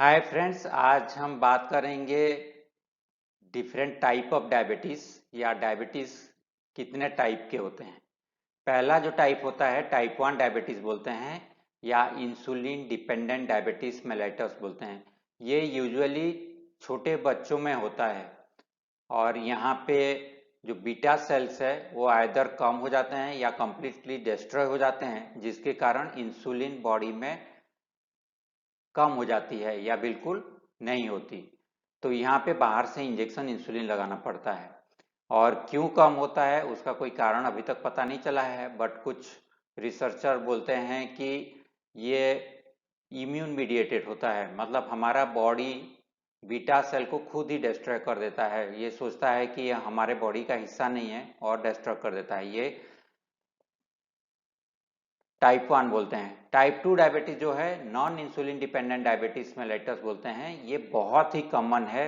Hi friends, आज हम बात करेंगे डिफरेंट टाइप ऑफ डायबिटीज़ या डायबिटीज़ कितने टाइप के होते हैं। पहला जो टाइप होता है टाइप 1 डायबिटीज़ बोलते हैं या इंसुलिन डिपेंडेंट डायबिटीज़ मेलाइटस बोलते हैं। ये यूजुअली छोटे बच्चों में होता है और यहाँ पे जो बीटा सेल्स है वो आइदर कम हो जाते हैं या कम्प्लीटली डिस्ट्रॉय हो जाते हैं, जिसके कारण इंसुलिन बॉडी में कम हो जाती है या बिल्कुल नहीं होती। तो यहाँ पे बाहर से इंजेक्शन इंसुलिन लगाना पड़ता है और क्यों कम होता है उसका कोई कारण अभी तक पता नहीं चला है, बट कुछ रिसर्चर बोलते हैं कि ये इम्यून मीडिएटेड होता है, मतलब हमारा बॉडी बीटा सेल को खुद ही डिस्ट्रॉय कर देता है। ये सोचता है कि यह हमारे बॉडी का हिस्सा नहीं है और डिस्ट्रॉय कर देता है। ये टाइप 1 बोलते हैं। टाइप 2 डायबिटीज जो है non insulin dependent diabetes mellitus बोलते हैं। ये बहुत ही कॉमन है।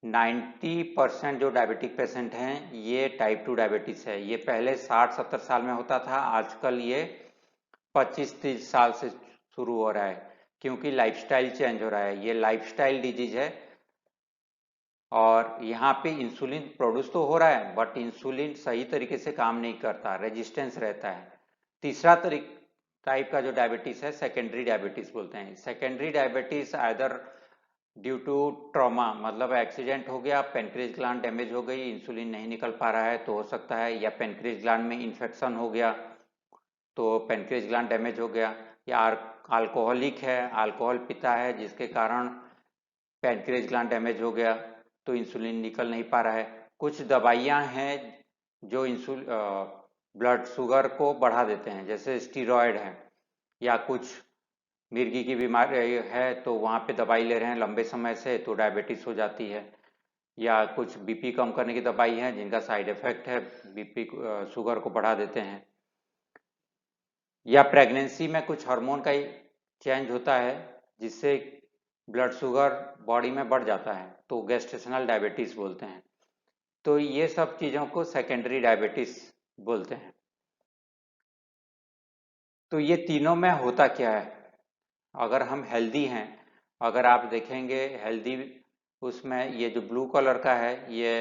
90% जो डायबिटिक पेशेंट हैं ये टाइप 2 डायबिटीज है। ये पहले 60-70 साल में होता था, आजकल ये 25-30 साल से शुरू हो रहा है, क्योंकि लाइफस्टाइल चेंज हो रहा है। ये लाइफस्टाइल डिजीज है और यहाँ पे इंसुलिन प्रोड्यूस तो हो रहा है बट इंसुलिन सही तरीके से काम नहीं करता, रेजिस्टेंस रहता है। तीसरा टाइप का जो डायबिटीज है सेकेंडरी डायबिटीज बोलते हैं। Secondary diabetes either due to trauma, मतलब एक्सीडेंट हो गया, पेनक्रियाज ग्लैंड डैमेज हो गई, इंसुलिन नहीं निकल पा रहा है तो हो सकता है, या पेनक्रियाज ग्लैंड में इन्फेक्शन हो गया तो पेनक्रियाज ग्लैंड डैमेज हो गया, या अल्कोहलिक है, अल्कोहल पीता है जिसके कारण पेनक्रियाज ग्लैंड डैमेज हो गया तो इंसुलिन निकल नहीं पा रहा है। कुछ दवाइयाँ हैं जो ब्लड शुगर को बढ़ा देते हैं, जैसे स्टीरॉयड है, या कुछ मिर्गी की बीमारी है तो वहाँ पे दवाई ले रहे हैं लंबे समय से तो डायबिटीज हो जाती है, या कुछ बीपी कम करने की दवाई है जिनका साइड इफेक्ट है बीपी शुगर को बढ़ा देते हैं, या प्रेगनेंसी में कुछ हार्मोन का चेंज होता है जिससे ब्लड शुगर बॉडी में बढ़ जाता है तो गेस्टेशनल डायबिटीज बोलते हैं। तो ये सब चीज़ों को सेकेंडरी डायबिटीज बोलते हैं। तो ये तीनों में होता क्या है, अगर हम हेल्दी हैं, अगर आप देखेंगे हेल्दी, उसमें ये जो ब्लू कलर का है ये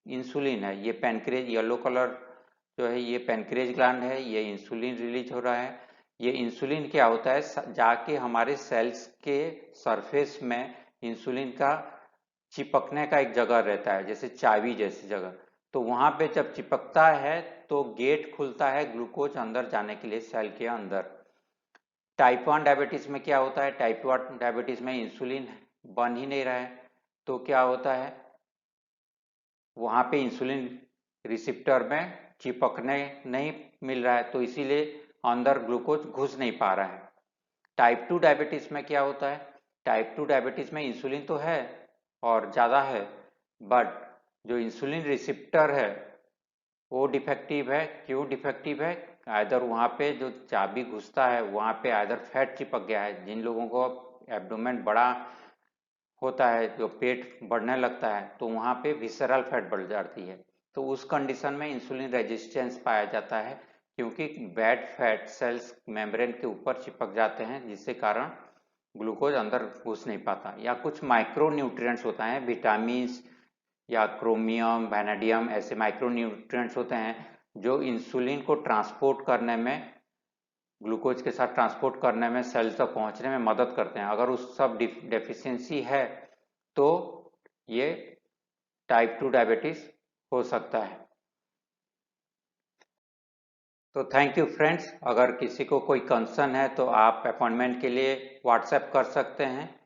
इंसुलिन है, ये पैनक्रियाज, येलो कलर जो है ये पैनक्रियाज ग्लैंड है, ये इंसुलिन रिलीज हो रहा है। ये इंसुलिन क्या होता है, जाके हमारे सेल्स के सरफेस में इंसुलिन का चिपकने का एक जगह रहता है, जैसे चाबी जैसी जगह। तो वहां पे जब चिपकता है तो गेट खुलता है ग्लूकोज अंदर जाने के लिए सेल के अंदर। टाइप 1 डायबिटीज में क्या होता है, टाइप 1 डायबिटीज में इंसुलिन बन ही नहीं रहा है तो क्या होता है, वहाँ पे इंसुलिन रिसेप्टर में चिपकने नहीं मिल रहा है तो इसीलिए अंदर ग्लूकोज घुस नहीं पा रहा है। टाइप 2 डायबिटीज में क्या होता है, टाइप 2 डायबिटीज में इंसुलिन तो है और ज़्यादा है, बट जो इंसुलिन रिसेप्टर है वो डिफेक्टिव है। क्यों डिफेक्टिव है, आइदर वहाँ पे जो चाबी घुसता है वहाँ पे आइदर फैट चिपक गया है, जिन लोगों को एब्डोमेन बड़ा होता है, जो पेट बढ़ने लगता है तो वहाँ पे विसरल फैट बढ़ जाती है, तो उस कंडीशन में इंसुलिन रेजिस्टेंस पाया जाता है, क्योंकि बैड फैट सेल्स मेम्ब्रेन के ऊपर चिपक जाते हैं जिससे कारण ग्लूकोज अंदर घुस नहीं पाता। या कुछ माइक्रो न्यूट्रिएंट्स होता है, विटामिन या क्रोमियम वैनेडियम, ऐसे माइक्रो न्यूट्रिएंट्स होते हैं जो इंसुलिन को ट्रांसपोर्ट करने में, ग्लूकोज के साथ ट्रांसपोर्ट करने में, सेल तक पहुंचने में मदद करते हैं। अगर उस सब डेफिशिएंसी है तो ये टाइप 2 डायबिटीज हो सकता है। तो थैंक यू फ्रेंड्स, अगर किसी को कोई कंसर्न है तो आप अपॉइंटमेंट के लिए व्हाट्सएप कर सकते हैं।